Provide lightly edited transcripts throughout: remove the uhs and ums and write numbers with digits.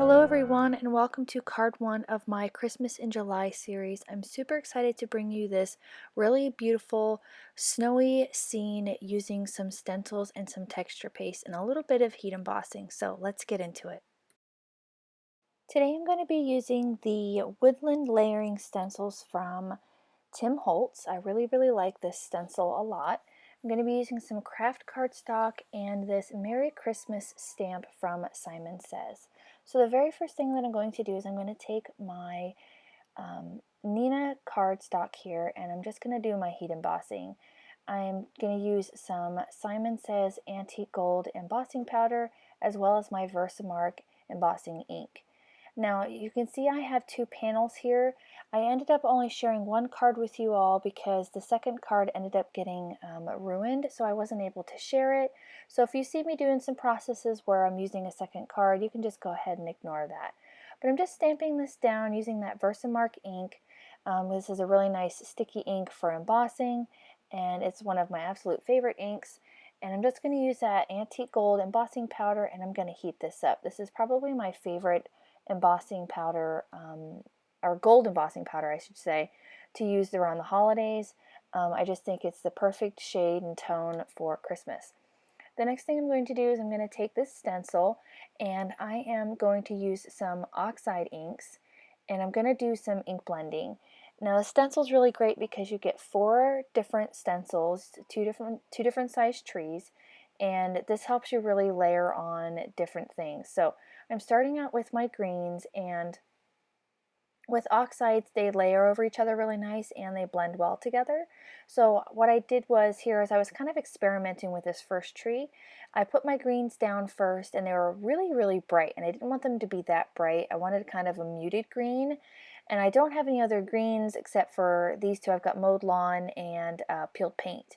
Hello everyone and welcome to card 1 of my Christmas in July series. I'm super excited to bring you this really beautiful snowy scene using some stencils and some texture paste and a little bit of heat embossing. So let's get into it. Today I'm going to be using the Woodland layering stencils from Tim Holtz. I really like this stencil a lot. I'm going to be using some craft cardstock and this Merry Christmas stamp from Simon Says. So the very first thing that I'm going to do is I'm going to take my Neenah cardstock here and I'm just going to do my heat embossing. I'm going to use some Simon Says Antique Gold embossing powder as well as my Versamark embossing ink. Now you can see I have two panels here. I ended up only sharing one card with you all because the second card ended up getting ruined, so I wasn't able to share it. So if you see me doing some processes where I'm using a second card, you can just go ahead and ignore that. But I'm just stamping this down using that Versamark ink. This is a really nice sticky ink for embossing, and it's one of my absolute favorite inks. And I'm just going to use that Antique Gold embossing powder, and I'm going to heat this up. This is probably my favorite embossing powder, or gold embossing powder I should say, to use around the holidays. I just think it's the perfect shade and tone for Christmas. The next thing I'm going to do is I'm going to take this stencil and I am going to use some Oxide inks and I'm going to do some ink blending. Now the stencil is really great because you get 4 different stencils, two different size trees, and this helps you really layer on different things. So I'm starting out with my greens, and with oxides they layer over each other really nice and they blend well together. So what I did was here is I was kind of experimenting with this first tree. I put my greens down first and they were really bright, and I didn't want them to be that bright. I wanted kind of a muted green, and I don't have any other greens except for these two. I've got Mowed Lawn and Peeled Paint.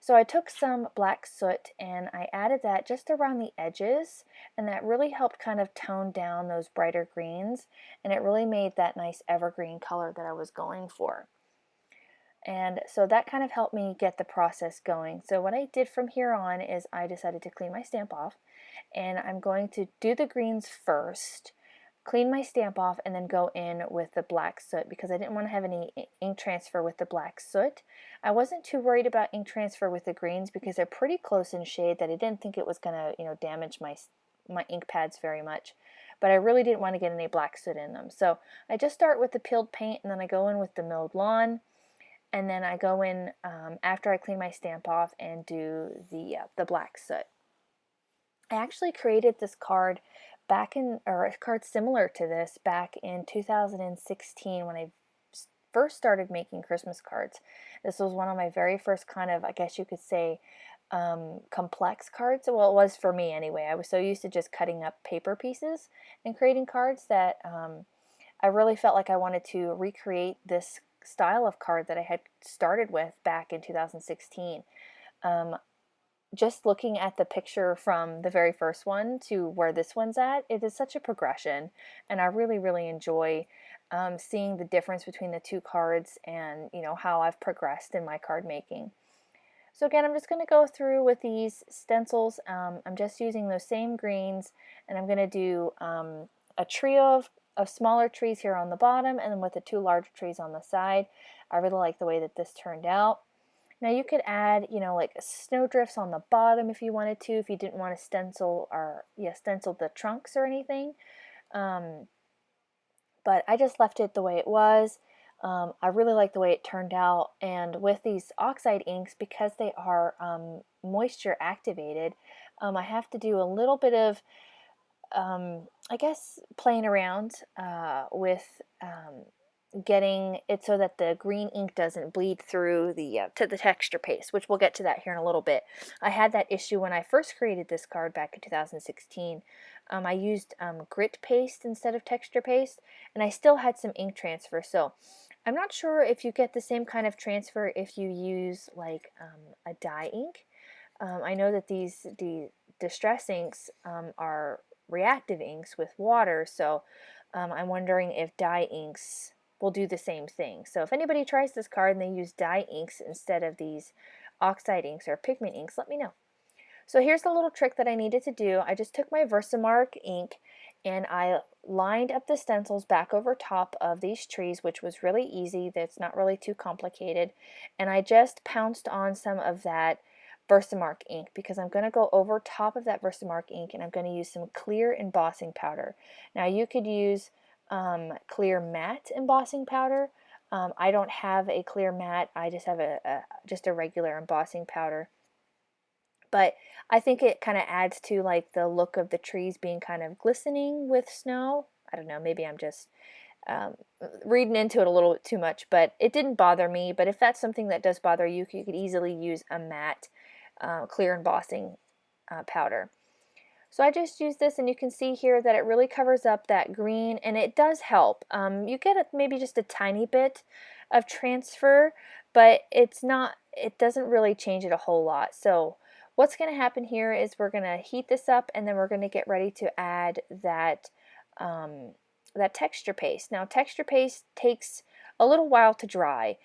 So I took some black soot and I added that just around the edges, and that really helped kind of tone down those brighter greens, and it really made that nice evergreen color that I was going for. And so that kind of helped me get the process going. So what I did from here on is I decided to clean my stamp off, and I'm going to do the greens first, clean my stamp off, and then go in with the black soot because I didn't want to have any ink transfer with the black soot. I wasn't too worried about ink transfer with the greens because they're pretty close in shade that I didn't think it was going to, damage my ink pads very much. But I really didn't want to get any black soot in them. So I just start with the Peeled Paint, and then I go in with the Mowed Lawn, and then I go in after I clean my stamp off and do the black soot. I actually created this card a card similar to this back in 2016 when I first started making Christmas cards. This was one of my very first kind of, I guess you could say, complex cards. Well, it was for me anyway. I was so used to just cutting up paper pieces and creating cards that I really felt like I wanted to recreate this style of card that I had started with back in 2016. Just looking at the picture from the very first one to where this one's at, it is such a progression, and I really enjoy seeing the difference between the two cards and how I've progressed in my card making. So again, I'm just going to go through with these stencils. I'm just using those same greens, and I'm going to do a trio of smaller trees here on the bottom, and then with the 2 larger trees on the side. I really like the way that this turned out. Now you could add, like snowdrifts on the bottom if you wanted to, if you didn't want to stencil the trunks or anything. But I just left it the way it was. I really like the way it turned out, and with these Oxide inks, because they are moisture activated, I have to do a little bit of I guess playing around with getting it so that the green ink doesn't bleed through to the texture paste, which we'll get to that here in a little bit. I had that issue when I first created this card back in 2016. I used grit paste instead of texture paste, and I still had some ink transfer. So I'm not sure if you get the same kind of transfer if you use like a dye ink. I know that the distress inks are reactive inks with water, so I'm wondering if dye inks will do the same thing. So if anybody tries this card and they use dye inks instead of these Oxide inks or pigment inks, let me know. So here's the little trick that I needed to do. I just took my Versamark ink and I lined up the stencils back over top of these trees, which was really easy. That's not really too complicated. And I just pounced on some of that Versamark ink because I'm going to go over top of that Versamark ink and I'm going to use some clear embossing powder. Now you could use clear matte embossing powder. I don't have a clear matte. I just have just a regular embossing powder. But I think it kind of adds to like the look of the trees being kind of glistening with snow. I don't know, maybe I'm just reading into it a little too much, but it didn't bother me. But if that's something that does bother you, you could easily use a matte clear embossing powder. So I just used this, and you can see here that it really covers up that green, and it does help. You get maybe just a tiny bit of transfer, but it doesn't really change it a whole lot. So what's going to happen here is we're going to heat this up, and then we're going to get ready to add that that texture paste. Now texture paste takes a little while to dry.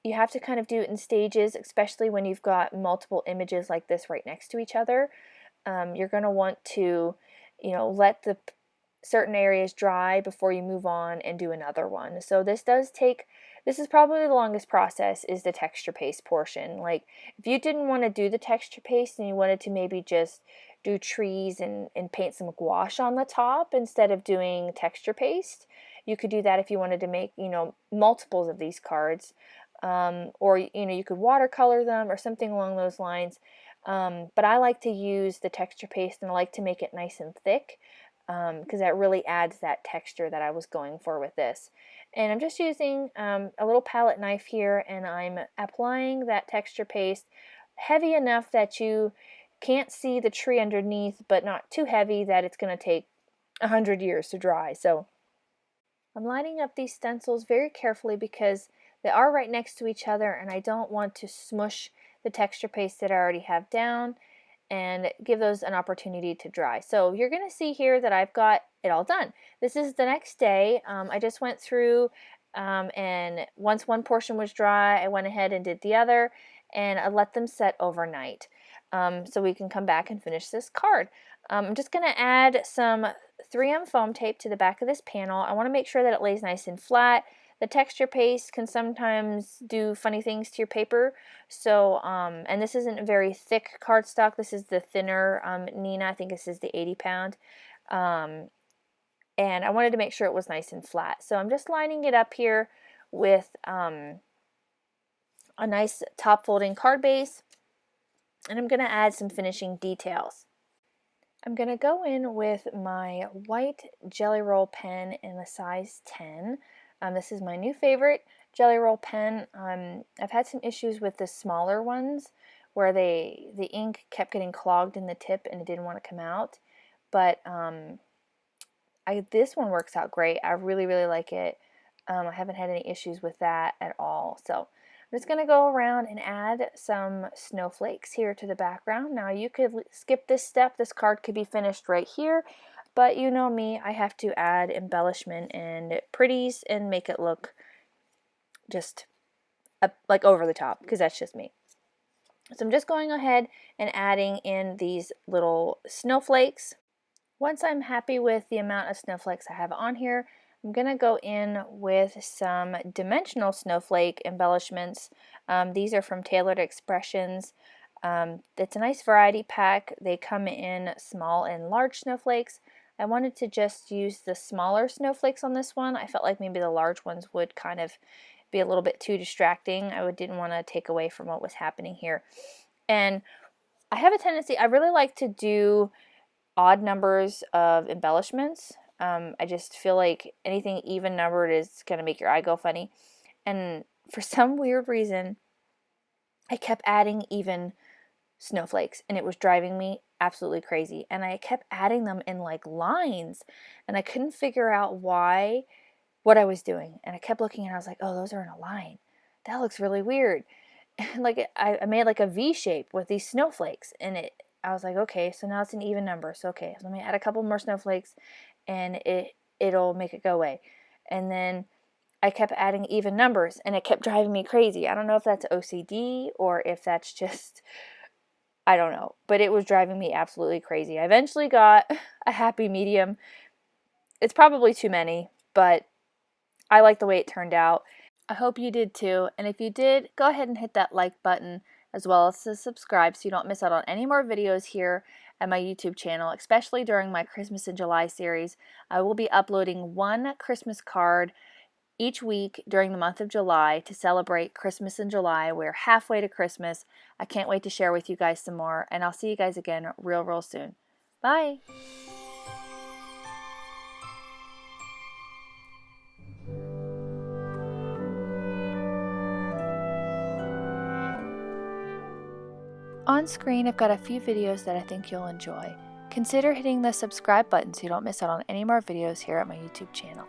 You have to kind of do it in stages, especially when you've got multiple images like this right next to each other. You're going to want to, let the certain areas dry before you move on and do another one. So this is probably the longest process, is the texture paste portion. Like if you didn't want to do the texture paste and you wanted to maybe just do trees and paint some gouache on the top instead of doing texture paste, you could do that if you wanted to make, multiples of these cards. Or, you could watercolor them or something along those lines. But I like to use the texture paste, and I like to make it nice and thick because that really adds that texture that I was going for with this. And I'm just using a little palette knife here, and I'm applying that texture paste heavy enough that you can't see the tree underneath, but not too heavy that it's going to take 100 years to dry. So I'm lining up these stencils very carefully because they are right next to each other, and I don't want to smush the texture paste that I already have down and give those an opportunity to dry. So you're going to see here that I've got it all done. This is the next day. I just went through and once one portion was dry, I went ahead and did the other, and I let them set overnight so we can come back and finish this card. I'm just going to add some 3M foam tape to the back of this panel. I want to make sure that it lays nice and flat. The texture paste can sometimes do funny things to your paper. So, and this isn't very thick cardstock. This is the thinner Neenah. I think this is the 80 pound. And I wanted to make sure it was nice and flat. So I'm just lining it up here with a nice top folding card base. And I'm going to add some finishing details. I'm going to go in with my white Jelly Roll pen in the size 10. This is my new favorite Jelly Roll pen. I've had some issues with the smaller ones where the ink kept getting clogged in the tip and it didn't want to come out. But this one works out great. I really, really like it. I haven't had any issues with that at all. So I'm just going to go around and add some snowflakes here to the background. Now you could skip this step. This card could be finished right here. But you know me, I have to add embellishment and pretties and make it look just like over the top, because that's just me. So I'm just going ahead and adding in these little snowflakes. Once I'm happy with the amount of snowflakes I have on here, I'm going to go in with some dimensional snowflake embellishments. These are from Tailored Expressions. It's a nice variety pack. They come in small and large snowflakes. I wanted to just use the smaller snowflakes on this one. I felt like maybe the large ones would kind of be a little bit too distracting. I didn't want to take away from what was happening here. And I have a tendency, I really like to do odd numbers of embellishments. I just feel like anything even numbered is going to make your eye go funny. And for some weird reason, I kept adding even snowflakes, and it was driving me absolutely crazy. And I kept adding them in like lines, and I couldn't figure out what I was doing. And I kept looking, and I was like, oh, those are in a line. That looks really weird. And like I made like a V shape with these snowflakes, and I was like, okay, so now it's an even number. So okay, so let me add a couple more snowflakes, and it'll make it go away. And then I kept adding even numbers, and it kept driving me crazy. I don't know if that's OCD or if that's just, I don't know, but it was driving me absolutely crazy. I eventually got a happy medium It's probably too many, but I like the way it turned out. I hope you did too, and if you did, go ahead and hit that like button as well as to subscribe so you don't miss out on any more videos here at my YouTube channel, especially during my Christmas in July series. I will be uploading one Christmas card each week during the month of July to celebrate Christmas in July. We're halfway to Christmas. I can't wait to share with you guys some more, and I'll see you guys again real soon. Bye! On screen, I've got a few videos that I think you'll enjoy. Consider hitting the subscribe button so you don't miss out on any more videos here at my YouTube channel.